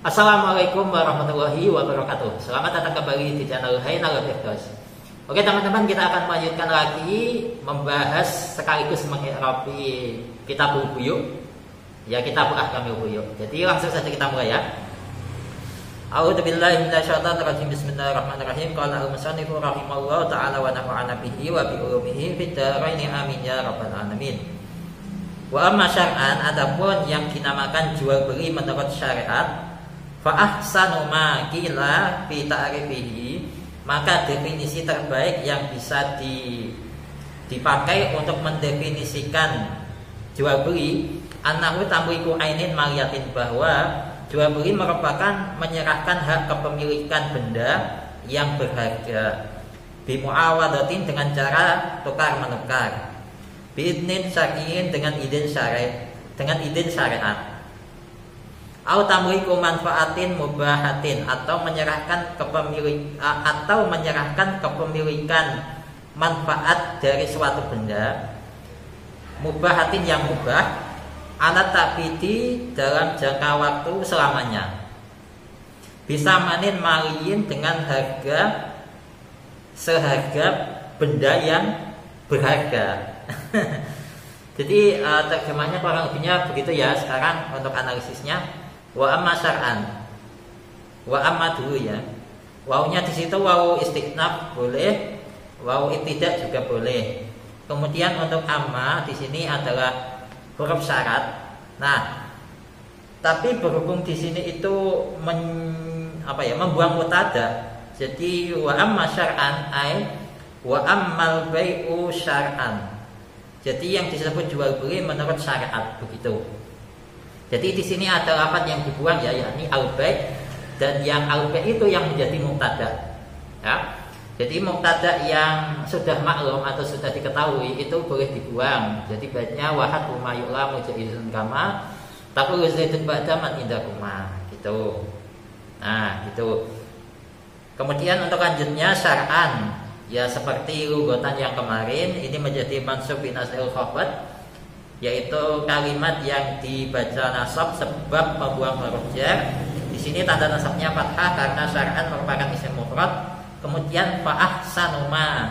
Assalamualaikum warahmatullahi wabarakatuh. Selamat datang kembali di channel Hainal Firdaus. Oke teman-teman, kita akan melanjutkan lagi membahas sekaligus mengi'rabi kitab Buyuk. Ya, kitab Ahkamul Buyuk. Jadi langsung saja kita mulai ya. A'udzubillahi minasyaitonirrajim. Bismillahirrahmanirrahim. Qala al-musannifu rahimallahu ta'ala wa nafa'ana bihi wa bi ulumihi fid dharain amin ya rabbal alamin. Wa amma syar'an, adapun yang dinamakan jual beli menurut syariat, fa ahsanu ma qila fi ta'rifihi, maka definisi terbaik yang bisa dipakai untuk mendefinisikan jual beli, annahu tamliku ainin maliyatin, bahwa jual beli merupakan menyerahkan hak kepemilikan benda yang berharga, bimuawadatin, dengan cara tukar menukar, biidnin syar'in, dengan izin syariat, au tamliku manfaatin mubahatin, atau menyerahkan kepemilikan manfaat dari suatu benda mubahatin yang mubah, alat tabidi, dalam jangka waktu selamanya, bisa manin maliin, dengan harga seharga benda yang berharga. Jadi terjemahnya kurang lebihnya begitu ya. Sekarang untuk analisisnya, wa amma syar'an, wa amma dulu ya. Wawunya di situ wawu istighnaf boleh, wawu ibtidak juga boleh. Kemudian untuk amma di sini adalah huruf syarat. Nah, tapi berhubung di sini itu membuang mutada. Jadi wa amma syar'an ay wa ammal bai'u syar'an. Jadi yang disebut jual beli menurut syariat begitu. Jadi di sini ada lafaz yang dibuang ya, yakni al-bai', dan yang al-bai' itu yang menjadi mubtada. Ya. Jadi mubtada yang sudah maklum atau sudah diketahui itu boleh dibuang. Jadi baiknya wahad huma yu'lamu jaizun kama taqulu zaidun ba'da man indakuma gitu. Nah, gitu. Kemudian untuk lanjutnya syar'an, ya seperti lugotan yang kemarin, ini menjadi mansub bin as'il khabat, yaitu kalimat yang dibaca nasab sebab membuang huruf jar. Di sini tanda nasabnya fathah karena syar'an merupakan isim mufrad. Kemudian fa ahsanu ma,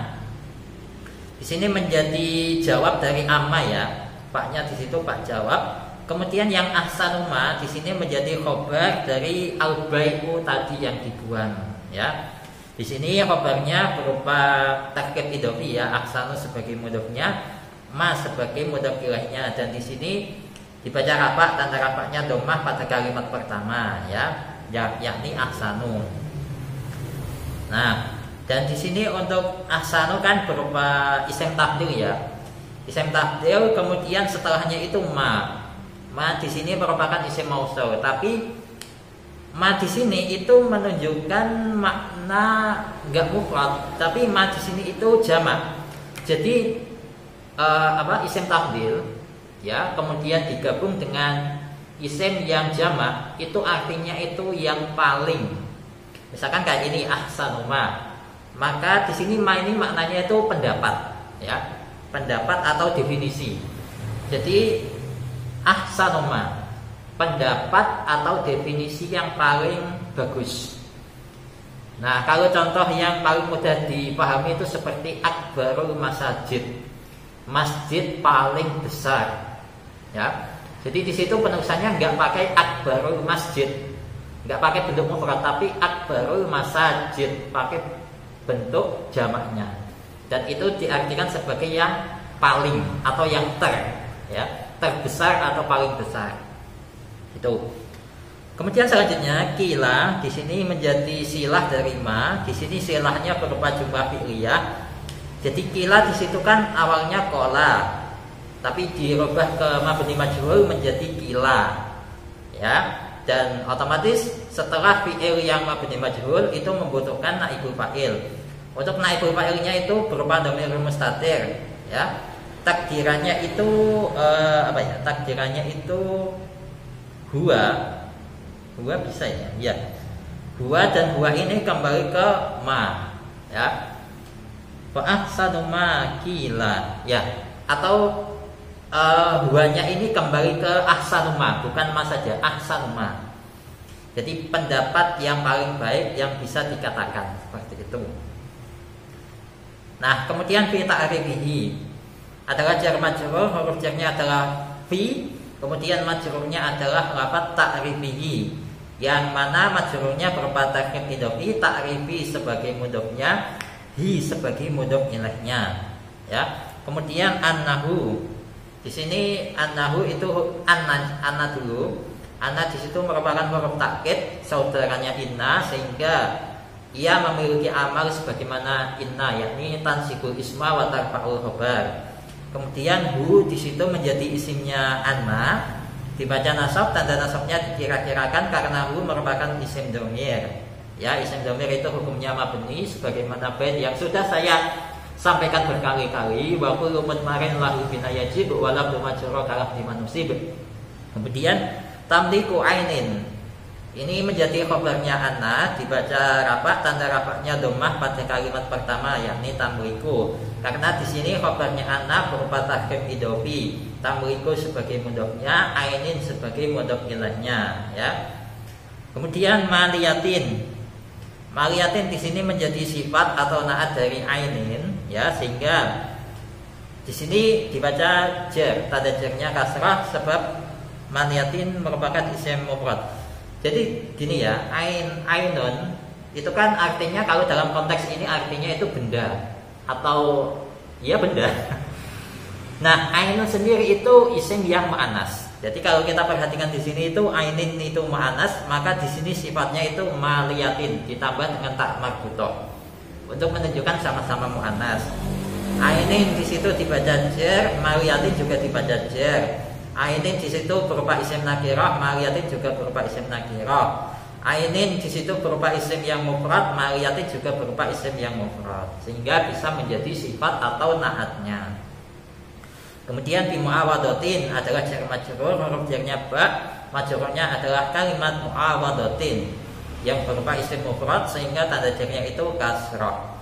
di sini menjadi jawab dari amma ya, paknya di situ pak jawab. Kemudian yang ahsanu ma di sini menjadi khobar dari al-bai'u tadi yang dibuang ya. Di sini khabarnya berupa takkib idhofi ya, ahsanu sebagai mudhofnya, ma sebagai mudhof ilaihinya, dan di sini dibaca rafa, tanda rafanya dhammah pada kalimat pertama ya, yakni ahsanu. Nah, dan di sini untuk ahsanu kan berupa isim tafdil ya. Isim tafdil, kemudian setelahnya itu ma. Ma di sini merupakan isim mausul, tapi ma di sini itu menunjukkan makna enggak mufrad, tapi ma di sini itu jamak. Jadi isim tafdil ya, kemudian digabung dengan isim yang jamak, itu artinya itu yang paling. Misalkan kayak ini ahsanu ma, maka di sini ma ini maknanya itu pendapat ya, pendapat atau definisi. Jadi ahsanu ma, pendapat atau definisi yang paling bagus. Nah, kalau contoh yang paling mudah dipahami itu seperti akbarul masajid, masjid paling besar ya. Jadi di situ penulisannya nggak pakai akbarul masjid, nggak pakai bentuk mufrad, tapi akbarul masajid pakai bentuk jamaknya, dan itu diartikan sebagai yang paling atau yang terbesar atau paling besar itu. Kemudian selanjutnya kila di sini menjadi silah dari ma. Di sini silahnya berupa jumlah fi'liyah. Jadi kila di situ kan awalnya kola, tapi dirubah ke mabni majhul menjadi kila ya. Dan otomatis setelah fi'il yang mabni majhul itu membutuhkan naibul fa'il. Untuk naibul fa'ilnya itu berupa dhamir mustatir ya. Takdirannya itu Takdirannya itu huwa bisa ya. Ya. Huwa, dan huwa ini kembali ke ma ya. Fa ahsanu ma qila ya. Atau huwanya ini kembali ke ahsanu ma, bukan ma saja, ahsanu ma. Jadi pendapat yang paling baik yang bisa dikatakan seperti itu. Nah, kemudian fi ta'rifihi adalah jar majrur, huruf jarnya adalah fi, kemudian majrurnya adalah lafaz ta'rifihi, yang mana majrurnya berupa takrib idhofi, ta'rifi sebagai mudhofnya, hi sebagai mudhof ilaihnya. Ya. Kemudian annahu. Di sini annahu itu anna dulu. Anna di situ merupakan huruf takkid, saudaranya inna, sehingga ia memiliki amal sebagaimana inna, yakni tansibul isma wa tarfa'ul khabar. Kemudian hu di situ menjadi isimnya anna, dibaca nasab, tanda nasabnya dikira-kirakan karena hu merupakan isim dhamir. Ya, isim dhamir itu hukumnya mabni sebagaimana bait yang sudah saya sampaikan berkali-kali, wa kullu mudmarin lahu bina yajib wa lam majrur kalah di manusib. Kemudian tamliku ainin. Ini menjadi khabarnya anna, dibaca rafa, tanda rafanya dhammah pada kalimat pertama, yakni tamliku. Karena di sini khabarnya anna berupa takrib idhofi, tamliku sebagai mudhofnya, ainin sebagai mudhof ilaihnya, ya. Kemudian maliyatin. Maliyatin di sini menjadi sifat atau naat dari ainin, ya, sehingga di sini dibaca jar, tanda jarnya kasrah sebab maliyatin merupakan isim mufrad. Jadi gini ya, ainun itu kan artinya kalau dalam konteks ini artinya itu benda atau ya benda. Nah, ainun sendiri itu isim yang mu'annas. Jadi kalau kita perhatikan di sini itu ainin itu mu'annas, maka di sini sifatnya itu maliyatin ditambah dengan tak marbutoh untuk menunjukkan sama-sama mu'annas. Ainin di situ dibaca jar, maliyatin juga dibaca jar. Ainin di situ berupa isim nakirah, maliyatin juga berupa isim nakirah. Ainin di situ berupa isim yang mufrad, maliyatin juga berupa isim yang mufrad, sehingga bisa menjadi sifat atau naatnya. Kemudian bi muawadatin adalah jar majrur, huruf jarnya ba, majrurnya adalah kalimat muawadatin yang berupa isim mufrad sehingga tanda jarnya itu kasrah.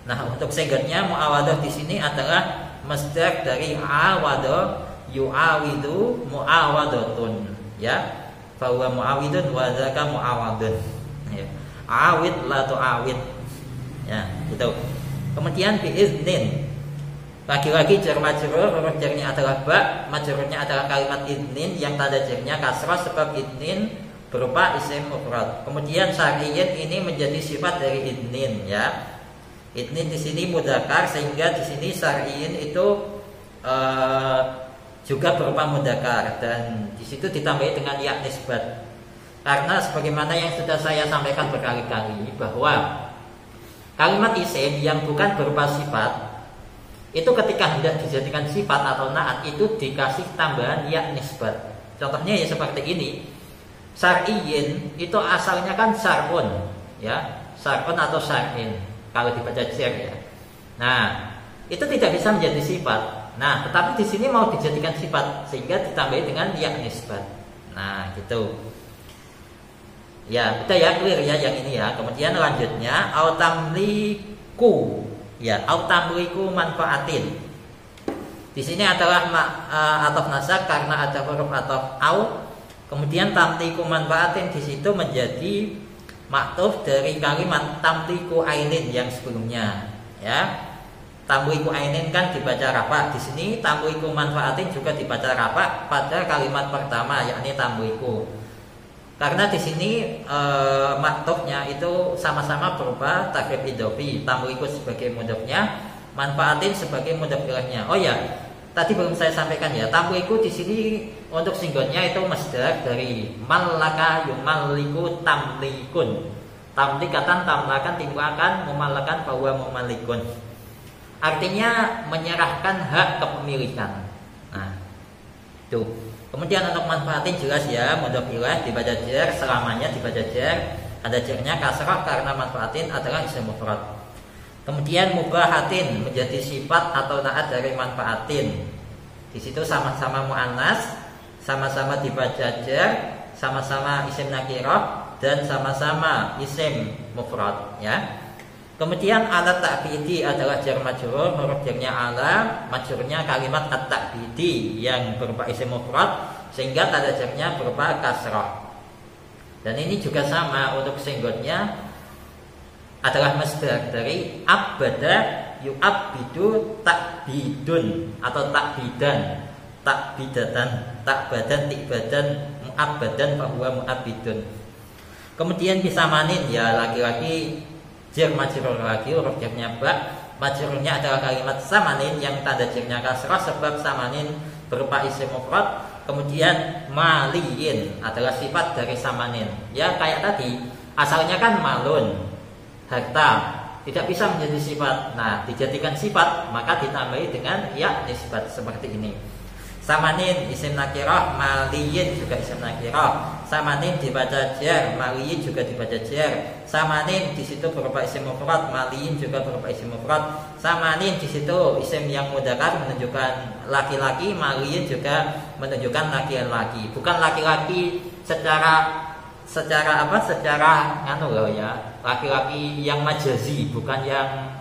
Nah, untuk segatnya muawadah di sini adalah masdar dari awada yu'awidu mu'awadatun, ya, bahwa mu'awidun wa zaka mu'awadun, ya. Awid la tu'awid, ya, gitu. Kemudian biiznin, lagi-lagi jar majrur, huruf jarnya adalah ba, majrurnya adalah kalimat idnin yang tanda jarnya kasrah sebab idnin berupa isim mufrad. Kemudian syar'iyyin ini menjadi sifat dari idnin, ya. Idnin di sini mudzakkar sehingga di sini syar'iyyin itu juga berupa mudzakkar, dan di situ ditambahi dengan ya nisbat. Karena sebagaimana yang sudah saya sampaikan berkali-kali bahwa kalimat isim yang bukan berupa sifat itu ketika hendak dijadikan sifat atau naat itu dikasih tambahan ya nisbat. Contohnya ya seperti ini. Syar'iyyin itu asalnya kan syar'un, ya, syar'un atau syar'in kalau dibaca jar, ya. Nah, itu tidak bisa menjadi sifat. Nah, tetapi di sini mau dijadikan sifat sehingga ditambahi dengan ya nisbat. Nah, gitu. Ya, udah ya, clear ya yang ini ya. Kemudian lanjutnya autamliku, ya, autamliku manfaatin. Di sini adalah ataf nasab karena ada huruf ataf au. Kemudian tamliku manfaatin di situ menjadi maktuf dari kalimat tamliku ainin yang sebelumnya, ya. Tamliku ainin kan dibaca rafa, di sini tamliku manfaatin juga dibaca rafa pada kalimat pertama, yakni tamliku. Karena di sini maktufnya itu sama-sama berupa takrib idhofi, tamliku sebagai mudhofnya, manfaatin sebagai mudhof ilaihnya. Oh ya, tadi belum saya sampaikan ya, tamliku di sini untuk singgonnya itu masdar dari malaka yumalliku tamlikun. Tamlikatan, tamlakan, timlakan, mumalakan, bahwa mumalikun. Artinya menyerahkan hak kepemilikan. Nah, itu. Kemudian untuk manfaatin jelas ya, mudhof ilaih dibaca jar, selamanya dibaca jar, ada jarnya kasrah karena manfaatin adalah isim mufrad. Kemudian mubahatin menjadi sifat atau naat dari manfaatin. Di situ sama-sama muannas, sama-sama dibaca jar, sama-sama isim nakirah dan sama-sama isim mufrad, ya. Kemudian alat ta'bidi adalah jar majrur, huruf jarnya ala, majrurnya kalimat at-ta'bidi yang berupa isim mufrad sehingga tanda jarnya berupa kasrah. Dan ini juga sama untuk senggotnya adalah masdar dari abada yu'abbidu takbidun atau takbidan, takbidatan, takbadan, tikbadan, mu'abbadan, bahwa mu'abbidun. Kemudian bisa manin ya laki-laki, jar majrur laki, huruf jarnya ba, majrurnya adalah kalimat samanin yang tanda jarnya kasrah sebab samanin berupa isim mufrad. Kemudian maliyin adalah sifat dari samanin. Ya kayak tadi, asalnya kan malun, harta, tidak bisa menjadi sifat. Nah, dijadikan sifat maka ditambahi dengan ya nisbat seperti ini. Samanin isim nakirah, maliyin juga isim nakirah. Samanin dibaca jar, maliyin juga dibaca jar. Samanin di situ berupa isim mufrad, maliyin juga berupa isim mufrad. Samanin di situ isim yang mudzakkar menunjukkan laki-laki, maliyin juga menunjukkan laki-laki. Bukan laki-laki secara apa? Secara loh ya. Laki-laki yang majazi, bukan yang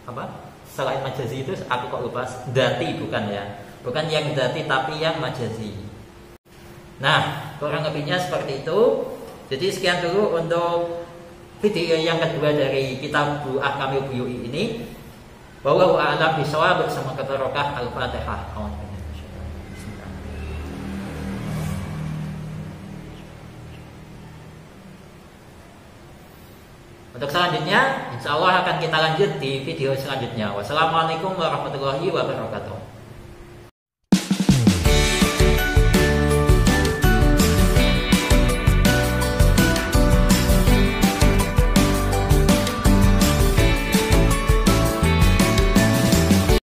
apa? Selain majazi itu aku kok lupa. Dati bukan ya. Bukan yang dati tapi yang majazi. Nah, kurang lebihnya seperti itu. Jadi sekian dulu untuk video yang kedua dari kitab Ahkamul Buyu'i ini. Wallahu a'lam bishawab, bersama kebarokah Al-Fatihah. Untuk selanjutnya, insya Allah akan kita lanjut di video selanjutnya. Wassalamualaikum warahmatullahi wabarakatuh.